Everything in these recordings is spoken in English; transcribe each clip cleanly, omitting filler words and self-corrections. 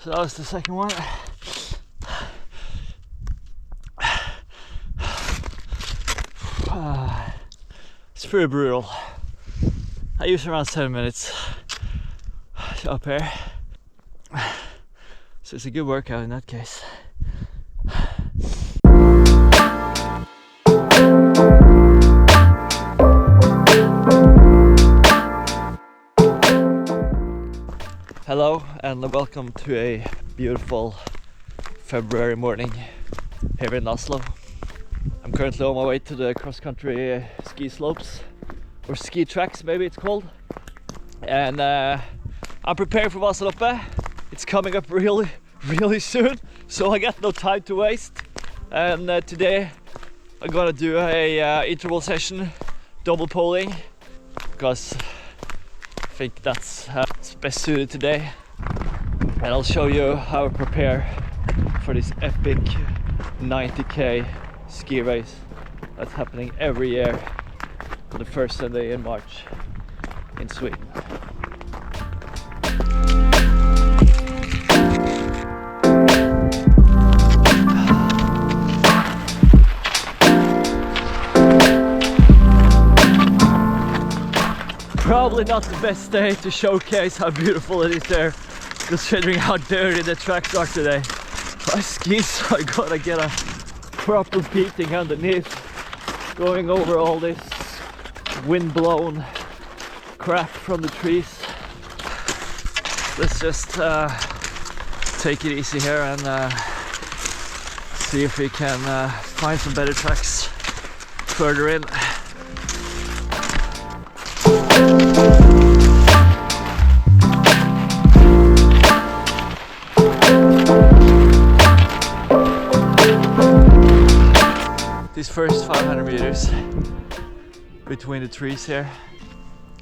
So that was the second one. It's pretty brutal. I use around 7 minutes up here. So it's a good workout in that case. Hello and welcome to a beautiful February morning here in Oslo. I'm currently on my way to the cross-country ski slopes, or ski tracks maybe it's called. And I'm preparing for Vasaloppet. It's coming up really soon, so I got no time to waste. And today I'm gonna do a interval session, double poling, because I think that's best suited today. And I'll show you how I prepare for this epic 90k ski race that's happening every year on the first Sunday in March in Sweden. Probably not the best day to showcase how beautiful it is there, considering how dirty the tracks are today. My skis are gonna get a proper beating underneath, going over all this wind-blown crap from the trees. Let's just take it easy here and see if we can find some better tracks further in. These first 500 meters between the trees here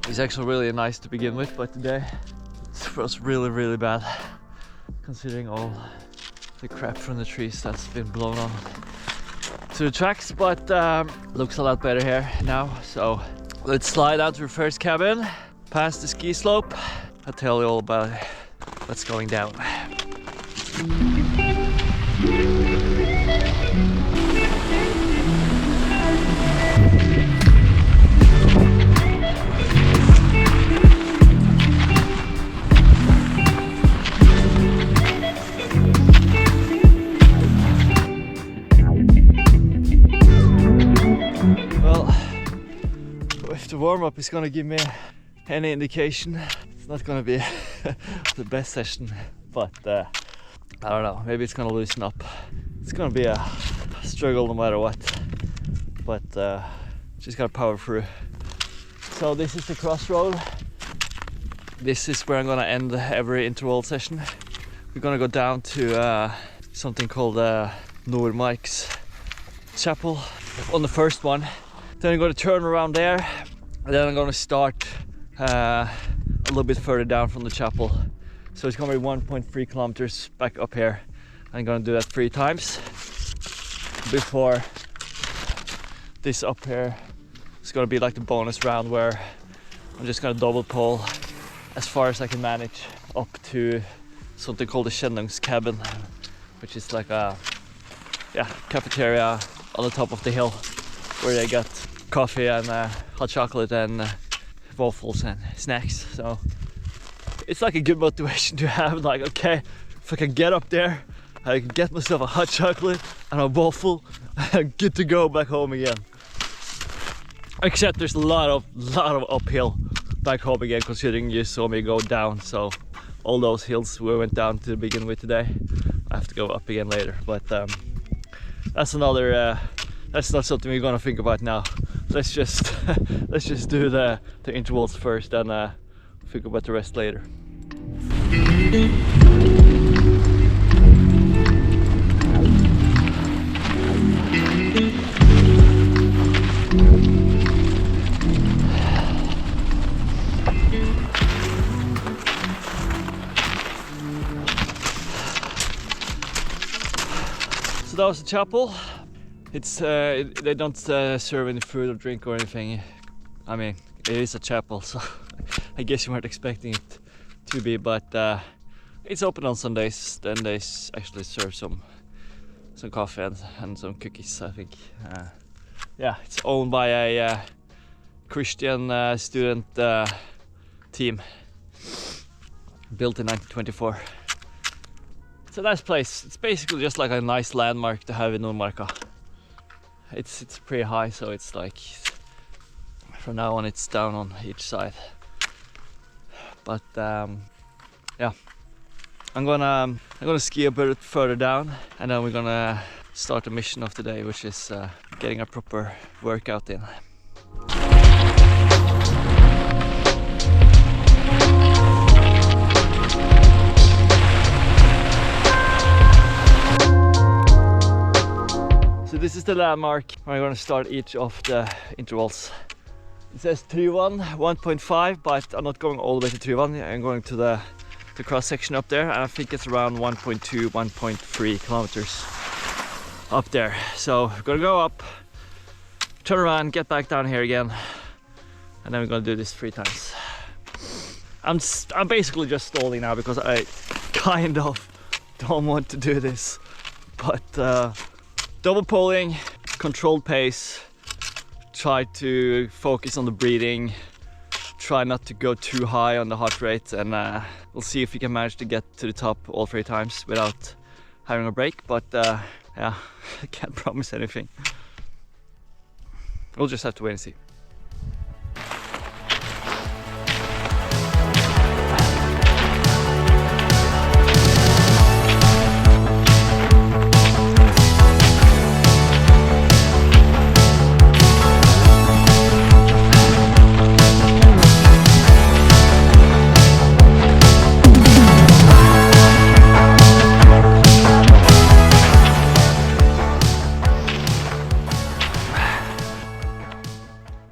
is actually really nice to begin with, but today it was really bad, considering all the crap from the trees that's been blown on to the tracks. But looks a lot better here now, so let's slide out to the first cabin, past the ski slope. I'll tell you all about what's going down. If the warm-up is gonna give me any indication, it's not gonna be the best session, but I don't know, maybe it's gonna loosen up. It's gonna be a struggle no matter what, but just gotta power through. So this is the crossroad. This is where I'm gonna end every interval session. We're gonna go down to something called Nordic's chapel on the first one. Then I'm gonna turn around there. And then I'm gonna start a little bit further down from the chapel. So it's gonna be 1.3 kilometers back up here. I'm gonna do that 3 times before this up here. It's gonna be like the bonus round where I'm just gonna double pole as far as I can manage up to something called the Kjellung's cabin, which is like a cafeteria on the top of the hill where they got coffee and hot chocolate and waffles and snacks. So it's like a good motivation to have, like, okay, if I can get up there, I can get myself a hot chocolate and a waffle, and good to go back home again. Except there's a lot of uphill back home again, considering you saw me go down. So all those hills we went down to begin with today, I have to go up again later. But that's another that's not something we're gonna think about now. Let's just do the intervals first and think about the rest later. So that was the chapel. It's they don't serve any food or drink or anything. I mean, it is a chapel, so I guess you weren't expecting it to be, but It's open on Sundays. Then they actually serve some coffee and some cookies, I think. Yeah, it's owned by a Christian student team, built in 1924. It's a nice place. It's basically just like a nice landmark to have in Nordmarka. It's pretty high, so it's like from now on it's down on each side. But yeah, I'm gonna ski a bit further down, and then we're gonna start the mission of the day, which is getting a proper workout in. So this is the landmark where I'm going to start each of the intervals. It says 3-1, 1.5, but I'm not going all the way to 3-1. I'm going to the cross section up there, and I think it's around 1.2, 1.3 kilometers up there. So we're gonna go up, turn around, get back down here again, and then we're gonna do this 3 times. I'm basically just stalling now because I kind of don't want to do this, but double poling, controlled pace, try to focus on the breathing, try not to go too high on the heart rate, and we'll see if we can manage to get to the top all 3 times without having a break. But yeah, I can't promise anything. We'll just have to wait and see.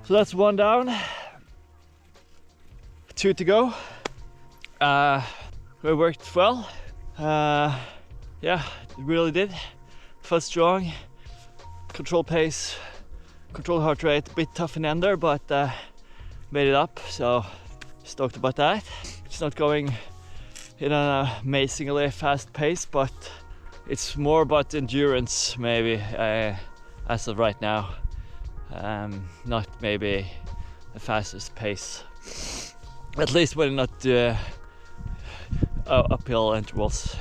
So that's 1 down, 2 to go. We worked well. Yeah, it really did. Felt strong, control pace, control heart rate, a bit tough in the end there, but made it up, so stoked about that. It's not going in an amazingly fast pace, but it's more about endurance maybe as of right now. Not maybe the fastest pace, at least when not uphill intervals,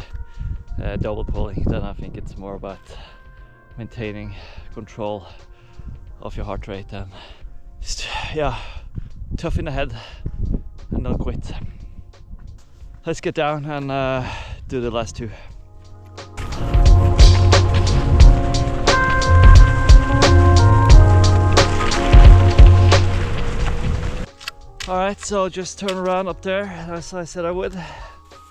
double pulling. Then I think it's more about maintaining control of your heart rate and just, yeah, tough in the head and not quit. Let's get down and do the last 2. Alright, so just turn around up there as I said I would,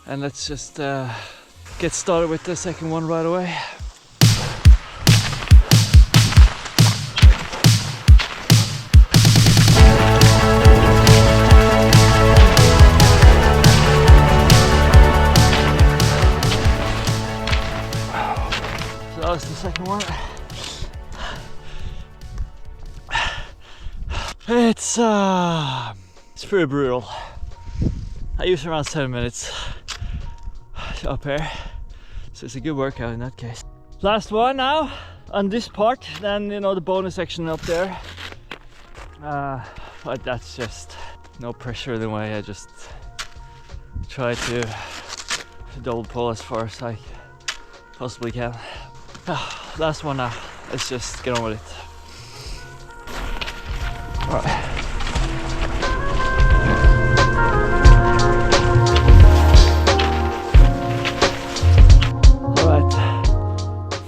and let's just get started with the second one right away. So that was the second one. It's pretty brutal. I use around 7 minutes up here, so it's a good workout in that case. Last one now on this part, then you know the bonus section up there. But that's just no pressure in the way. I just try to double pull as far as I possibly can. Last one now. Let's just get on with it. All right.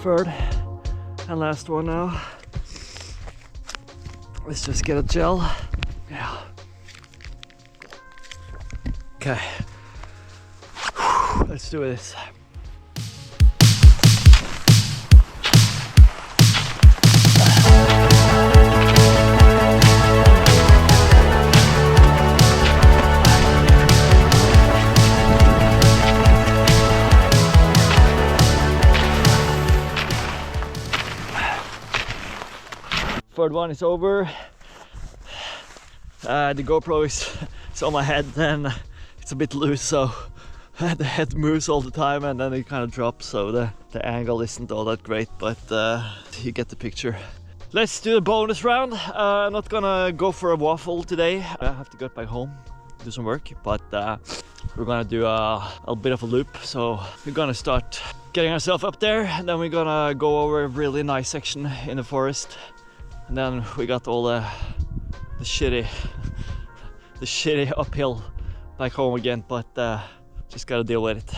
Third and last one now. Let's just get a gel. Yeah. Okay. Let's do this. Third one is over. The GoPro is on my head and it's a bit loose, so the head moves all the time and then it kind of drops, so the angle isn't all that great, but you get the picture. Let's do a bonus round. I'm not gonna go for a waffle today. I have to get back home, do some work, but we're gonna do a bit of a loop. So we're gonna start getting ourselves up there, and then we're gonna go over a really nice section in the forest, and then we got all the shitty uphill back home again, but just gotta deal with it.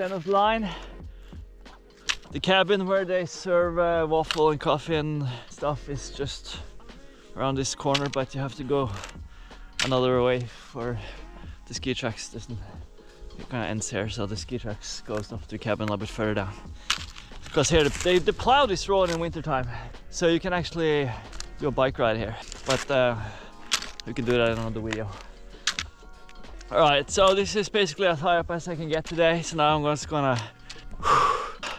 End of the line, the cabin where they serve waffle and coffee and stuff is just around this corner, but you have to go another way for the ski tracks. It kind of ends here, so the ski tracks goes off to the cabin a little bit further down, because here the plow is rolling in winter time, so you can actually do a bike ride here, but you can do that in another video. Alright, so this is basically as high up as I can get today, so now I'm just gonna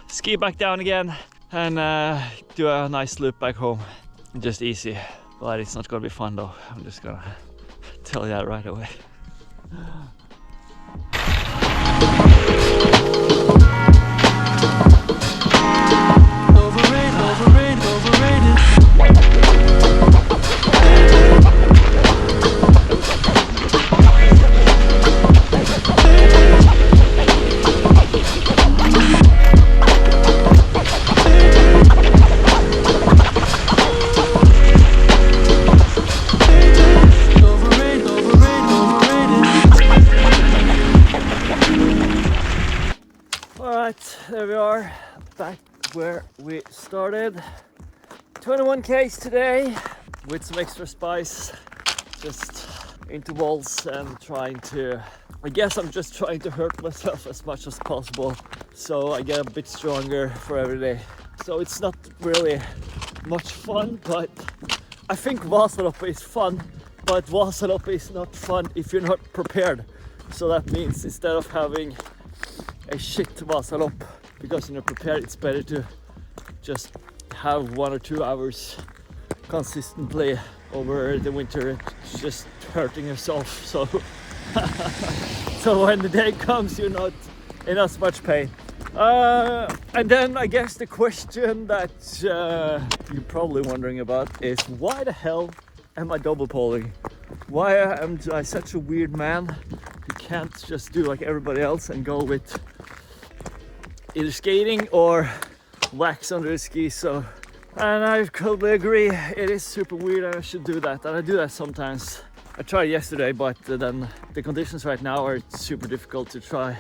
ski back down again and do a nice loop back home. Just easy, but it's not gonna be fun though. I'm just gonna tell you that right away. There we are, back where we started. 21 k's today with some extra spice, just intervals and trying to, I guess I'm just trying to hurt myself as much as possible so I get a bit stronger for every day. So it's not really much fun, but I think Vasaloppet is fun, but Vasaloppet is not fun if you're not prepared. So that means instead of having a shit Vasaloppet because you're not prepared, it's better to just have 1 or 2 hours consistently over the winter, just hurting yourself. So so when the day comes, you're not in as much pain. And then I guess the question that you're probably wondering about is, why the hell am I double poling? Why am I such a weird man who can't just do like everybody else and go with either skating or wax under the skis? So, and I totally agree, it is super weird and I should do that, and I do that sometimes. I tried yesterday, but then the conditions right now are super difficult to try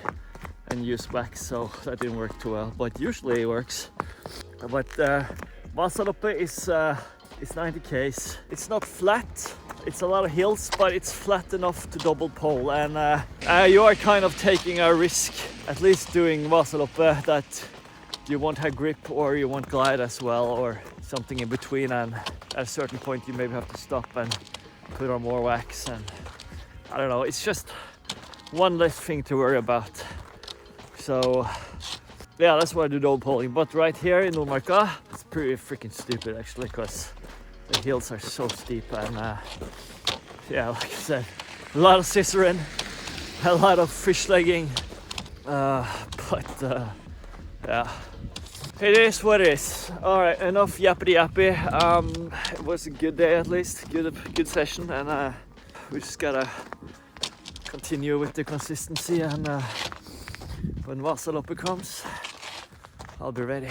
and use wax, so that didn't work too well, but usually it works. But Vasaloppet is 90 k's. It's not flat, it's a lot of hills, but it's flat enough to double pole, and you are kind of taking a risk, at least doing Vasaloppet, that you won't have grip or you won't glide as well or something in between, and at a certain point you maybe have to stop and put on more wax, and I don't know, it's just one less thing to worry about. So yeah, that's why I do double poling. But right here in Nordmarka, it's pretty freaking stupid actually, because the hills are so steep, and yeah, like I said, a lot of scissoring, a lot of fish legging, but yeah, it is what it is. All right, enough yappity yappy. It was a good day, at least good session, and we just gotta continue with the consistency, and when Vasaloppet comes, I'll be ready.